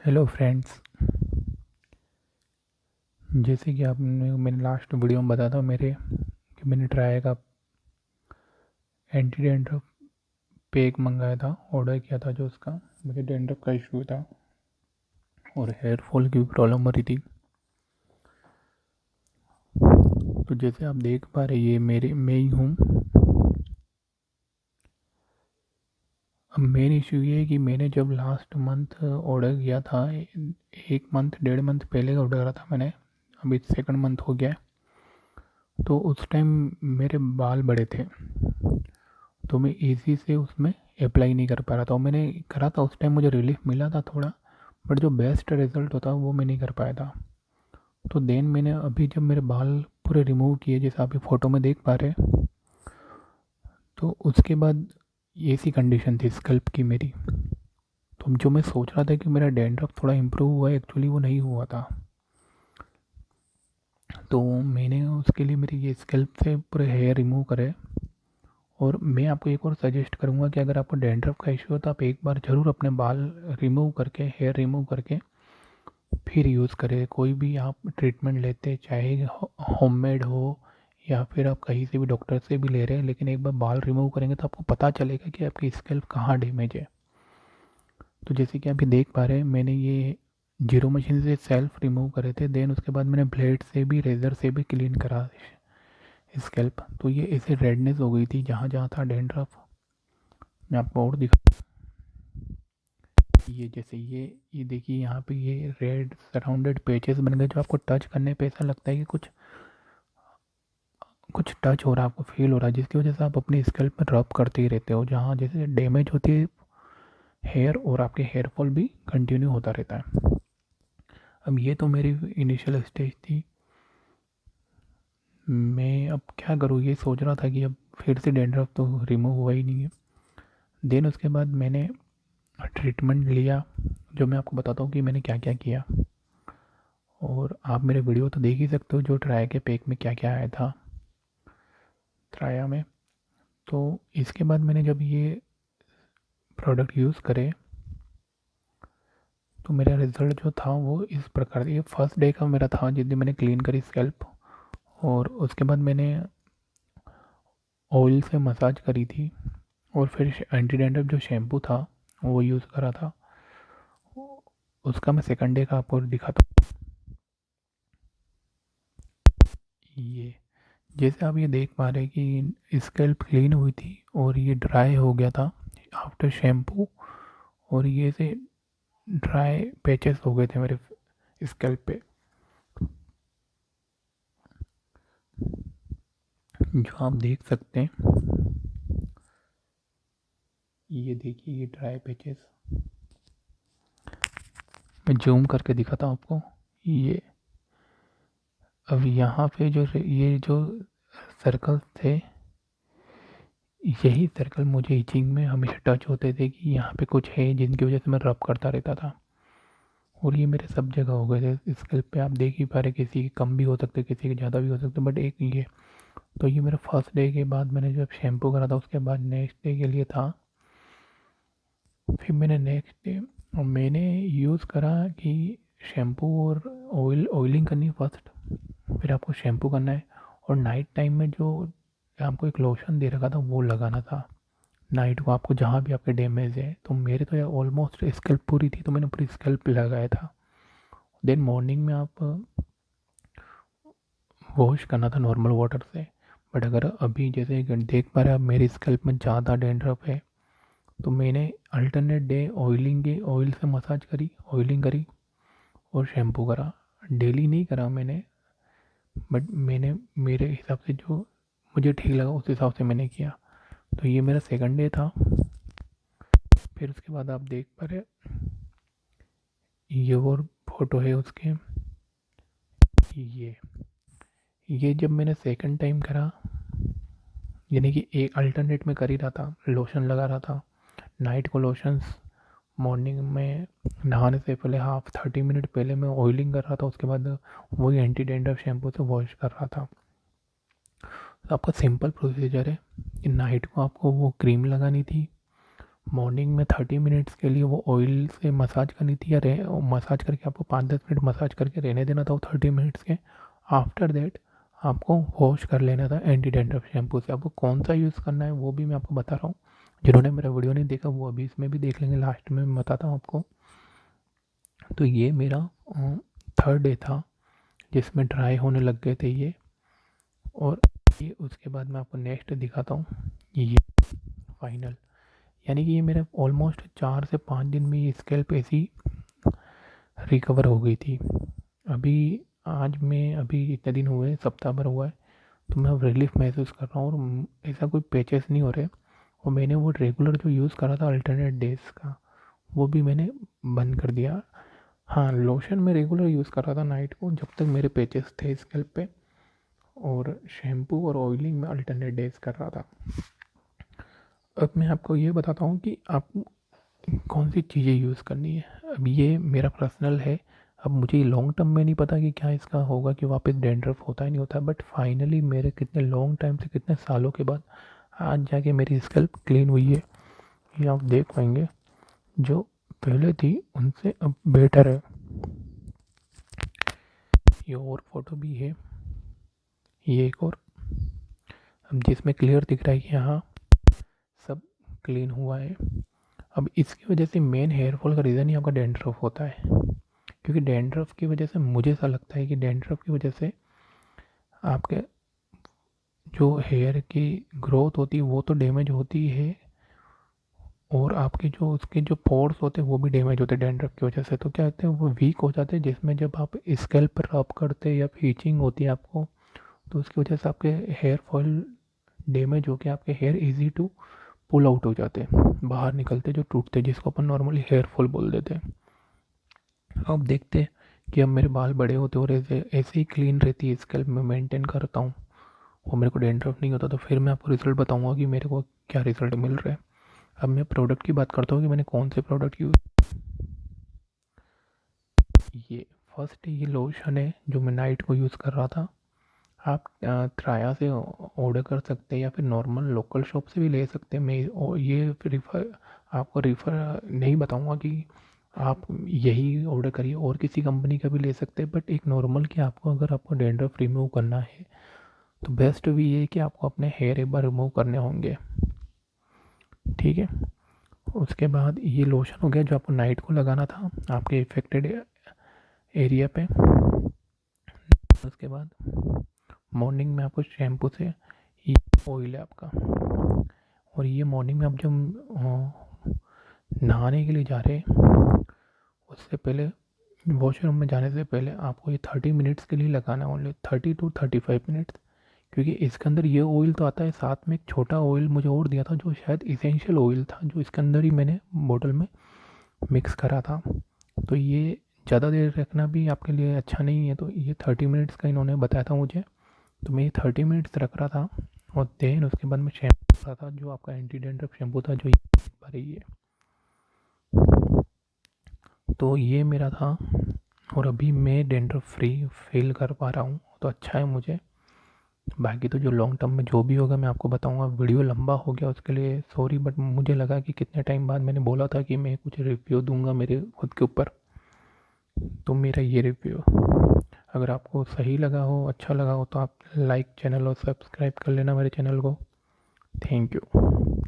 Hello friends. जैसे कि आपने मैंने लास्ट वीडियो में बताया था मेरे कि मैंने ट्राई का एंटी डेंड्रफ पैक मंगाया था, ऑर्डर किया था। जो उसका मुझे डेंड्रफ का इशू था और हेयर फॉल की भी प्रॉब्लम हो रही थी। तो जैसे आप देख पा रहे ये मैं ही हूँ। अब मेन इशू ये है कि मैंने जब लास्ट मंथ ऑर्डर किया था, 1 मंथ 1.5 मंथ पहले ऑर्डर करा था मैंने। अभी सेकंड मंथ हो गया है। तो उस टाइम मेरे बाल बड़े थे, तो मैं इजी से उसमें अप्लाई नहीं कर पा रहा था। और मैंने करा था उस टाइम, मुझे रिलीफ मिला था थोड़ा, बट जो बेस्ट रिजल्ट होता वो मैं नहीं कर पाया था। तो देन मैंने अभी जब मेरे बाल पूरे रिमूव किए, जैसे आप ये फ़ोटो में देख पा रहे हैं, तो उसके बाद ऐसी कंडीशन थी स्कल्प की मेरी। तो जो मैं सोच रहा था कि मेरा डैंड्रफ थोड़ा इम्प्रूव हुआ है, एक्चुअली वो नहीं हुआ था। तो मैंने उसके लिए मेरी ये स्कल्प से पूरे हेयर रिमूव करे। और मैं आपको एक और सजेस्ट करूँगा कि अगर आपको डैंड्रफ का इशू हो तो आप एक बार ज़रूर अपने बाल रिमूव करके, हेयर रिमूव करके फिर यूज़ करें। कोई भी आप ट्रीटमेंट लेते, चाहे होममेड हो या फिर आप कहीं से भी डॉक्टर से भी ले रहे हैं, लेकिन एक बार बाल रिमूव करेंगे तो आपको पता चलेगा कि आपकी स्कैल्प कहाँ डैमेज है। तो जैसे कि अभी देख पा रहे हैं, मैंने ये जीरो मशीन से सेल्फ रिमूव करे थे। देन उसके बाद मैंने ब्लेड से भी, रेज़र से भी क्लीन करा स्कैल्प। तो ये ऐसे रेडनेस हो गई थी जहाँ जहाँ था डैंड्रफ। मैं आपको और दिखा, ये जैसे ये देखिए यहाँ पे ये रेड सराउंडेड पेचेस बन गए, जो आपको टच करने पे ऐसा लगता है कि कुछ कुछ टच हो रहा है, आपको फील हो रहा है, जिसकी वजह से आप अपनी स्कैल्प में रब करते ही रहते हो। जहाँ जैसे डैमेज होती है हेयर, और आपके हेयर फॉल भी कंटिन्यू होता रहता है। अब ये तो मेरी इनिशियल स्टेज थी। मैं अब क्या करूँ, ये सोच रहा था कि अब फिर से डैंड्रफ तो रिमूव हुआ ही नहीं है। देन उसके बाद मैंने ट्रीटमेंट लिया, जो मैं आपको बताता हूँ कि मैंने क्या क्या किया। और आप मेरे वीडियो तो देख ही सकते हो, जो ट्राई के पैक में क्या क्या आया था ट्राया में। तो इसके बाद मैंने जब ये प्रोडक्ट यूज़ करे, तो मेरा रिज़ल्ट जो था वो इस प्रकार, ये फर्स्ट डे का मेरा था जिस दिन मैंने क्लीन करी स्कैल्प। और उसके बाद मैंने ऑयल से मसाज करी थी, और फिर एंटी डैंड्रफ जो शैम्पू था वो यूज़ करा था। उसका मैं सेकंड डे का आपको दिखाता हूँ। ये जैसे आप ये देख पा रहे हैं कि स्कैल्प क्लीन हुई थी और ये ड्राई हो गया था आफ्टर शैम्पू। और ये से ड्राई पैचेस हो गए थे मेरे स्कैल्प पे, जो आप देख सकते हैं। ये देखिए ये ड्राई पैचेस, मैं जूम करके दिखाता हूँ आपको। ये अब यहाँ पे जो ये जो सर्कल थे, यही सर्कल मुझे इचिंग में हमेशा टच होते थे कि यहाँ पे कुछ है, जिनकी वजह से मैं रब करता रहता था। और ये मेरे सब जगह हो गए थे स्कैल्प पे। आप देख ही पा रहे, किसी के कम भी हो सकते, किसी के ज़्यादा भी हो सकते, बट एक ये। तो ये मेरा फर्स्ट डे के बाद मैंने जब शैम्पू करा था, उसके बाद नेक्स्ट डे के लिए था। फिर मैंने नेक्स्ट डे और मैंने यूज़ करा कि शैम्पू और ऑयलिंग करनी है फर्स्ट, फिर आपको शैम्पू करना है। और नाइट टाइम में जो आपको एक लोशन दे रखा था वो लगाना था नाइट को, आपको जहाँ भी आपके डैमेज है। तो मेरे तो यार ऑलमोस्ट स्कैल्प पूरी थी, तो मैंने पूरी स्कैल्प लगाया था। देन मॉर्निंग में आप वॉश करना था नॉर्मल वाटर से। बट अगर अभी जैसे देख पा रहे हैं आप, मेरी स्कैल्प में ज़्यादा डैंड्रफ है, तो मैंने अल्टरनेट डे ऑयलिंग के ऑयल से मसाज करी, ऑयलिंग करी और शैम्पू करा। डेली नहीं करा मैंने, बट मैंने मेरे हिसाब से जो मुझे ठीक लगा उस हिसाब से मैंने किया। तो ये मेरा सेकंड डे था। फिर उसके बाद आप देख पा रहे, ये और फोटो है उसके। ये ये जब मैंने सेकंड टाइम करा, यानी कि एक अल्टरनेट में कर ही रहा था, लोशन लगा रहा था नाइट को लोशंस, मॉर्निंग में नहाने से पहले हाफ 30 मिनट पहले मैं ऑयलिंग कर रहा था, उसके बाद वही एंटी डेंड्रफ शैम्पू से वॉश कर रहा था। तो आपका सिंपल प्रोसीजर है कि नाइट को आपको वो क्रीम लगानी थी, मॉर्निंग में 30 मिनट्स के लिए वो ऑयल से मसाज करनी थी, या मसाज करके आपको 5-10 मिनट मसाज करके रहने देना था वो 30 मिनट्स के। आफ्टर दैट आपको वॉश कर लेना था एंटी डैंड्रफ शैम्पू से। आपको कौन सा यूज़ करना है वो भी मैं आपको बता रहा हूँ। जिन्होंने मेरा वीडियो नहीं देखा वो अभी इसमें भी देख लेंगे, लास्ट में मैं बताता हूँ आपको। तो ये मेरा 3rd डे था जिसमें ड्राई होने लग गए थे ये। और ये उसके बाद मैं आपको नेक्स्ट दिखाता हूँ, ये फाइनल। यानी कि ये मेरे ऑलमोस्ट 4 से 5 दिन में ये स्कैल्प ऐसी रिकवर हो गई थी। अभी आज मैं अभी इतने दिन हुए, सप्ताह भर हुआ है, तो मैं अब रिलीफ महसूस कर रहा हूँ और ऐसा कोई पैचेस नहीं हो रहे। और मैंने वो रेगुलर जो यूज़ करा था अल्टरनेट डेज का, वो भी मैंने बंद कर दिया। हाँ, लोशन मैं रेगुलर यूज़ कर रहा था नाइट को जब तक मेरे पैचेस थे स्कैल्प पे, और शैम्पू और ऑयलिंग में अल्टरनेट डेज कर रहा था। अब मैं आपको ये बताता हूँ कि आप कौन सी चीज़ें यूज़ करनी है। अब ये मेरा पर्सनल है, अब मुझे लॉन्ग टर्म में नहीं पता कि क्या इसका होगा कि वापस डैंड्रफ होता है नहीं होता, बट फाइनली मेरे कितने लॉन्ग टाइम से, कितने सालों के बाद आज जाके मेरी स्कैल्प क्लीन हुई है। ये आप देख पाएंगे, जो पहले थी उनसे अब बेटर है। ये और फोटो भी है, ये एक और, अब जिसमें क्लियर दिख रहा है कि हाँ सब क्लीन हुआ है। अब इसकी वजह से मेन हेयर फॉल का रीज़न ही आपका डैंड्रफ होता है, क्योंकि डैंड्रफ की वजह से मुझे ऐसा लगता है कि डैंड्रफ की वजह से आपके जो हेयर की ग्रोथ होती है वो तो डैमेज होती है, और आपके जो उसके जो पोर्स होते हैं वो भी डैमेज होते हैं डैंड्रफ की वजह से। तो क्या होते हैं, वो वीक हो जाते हैं, जिसमें जब आप स्कैल्प पर रब करते हैं या फिर इचिंग होती है आपको, तो उसकी वजह से आपके हेयर फॉल डैमेज होकर आपके hair easy to pull out हो जाते हैं, बाहर निकलते जो टूटते हैं, जिसको अपन नॉर्मली हेयर फॉल बोल देते हैं। अब देखते हैं कि अब मेरे बाल बड़े होते और ऐसे ऐसे ही क्लीन रहती है स्कैल्प, मैं मेंटेन करता हूँ और मेरे को डैंड्रफ नहीं होता, तो फिर मैं आपको रिज़ल्ट बताऊँगा कि मेरे को क्या रिज़ल्ट मिल रहा है। अब मैं प्रोडक्ट की बात करता हूँ कि मैंने कौन से प्रोडक्ट यूज़। ये फर्स्ट ये लोशन है जो मैं नाइट को यूज़ कर रहा था। आप त्राया से ऑर्डर कर सकते हैं या फिर नॉर्मल लोकल शॉप से भी ले सकते हैं। मैं ये रिफ़र आपको रिफ़र नहीं बताऊंगा कि आप यही ऑर्डर करिए, और किसी कंपनी का भी ले सकते हैं, बट एक नॉर्मल कि आपको अगर आपको डैंड्रफ रिमूव करना है तो बेस्ट भी ये है कि आपको अपने हेयर एक बार रिमूव करने होंगे। ठीक है, उसके बाद ये लोशन हो गया जो आपको नाइट को लगाना था आपके इफेक्टेड एरिया पे। उसके बाद मॉर्निंग में आपको शैम्पू से, ये ऑयल है आपका, और ये मॉर्निंग में आप जब नहाने के लिए जा रहे हैं उससे पहले, वॉशरूम में जाने से पहले आपको ये 30 मिनट्स के लिए लगाना है, ओनली 30 to 35 मिनट्स। क्योंकि इसके अंदर ये ऑयल तो आता है, साथ में एक छोटा ऑयल मुझे और दिया था जो शायद इसेंशियल ऑयल था, जो इसके अंदर ही मैंने बोतल में मिक्स करा था। तो ये ज़्यादा देर रखना भी आपके लिए अच्छा नहीं है, तो ये 30 मिनट्स का इन्होंने बताया था मुझे, तो मैं ये 30 मिनट्स रख रहा था। और देन उसके बाद मैं शैम्पू रहा था जो आपका एंटी डैंड्रफ शैम्पू था, जो ये भर रही है। तो ये मेरा था, और अभी मैं डैंड्रफ फ्री फील कर पा रहा हूँ, तो अच्छा है मुझे। बाकी तो जो लॉन्ग टर्म में जो भी होगा मैं आपको बताऊंगा। वीडियो लंबा हो गया उसके लिए सॉरी, बट मुझे लगा कि कितने टाइम बाद मैंने बोला था कि मैं कुछ रिव्यू दूंगा मेरे खुद के ऊपर, तो मेरा ये रिव्यू। अगर आपको सही लगा हो, अच्छा लगा हो, तो आप लाइक चैनल और सब्सक्राइब कर लेना मेरे चैनल को। Thank you.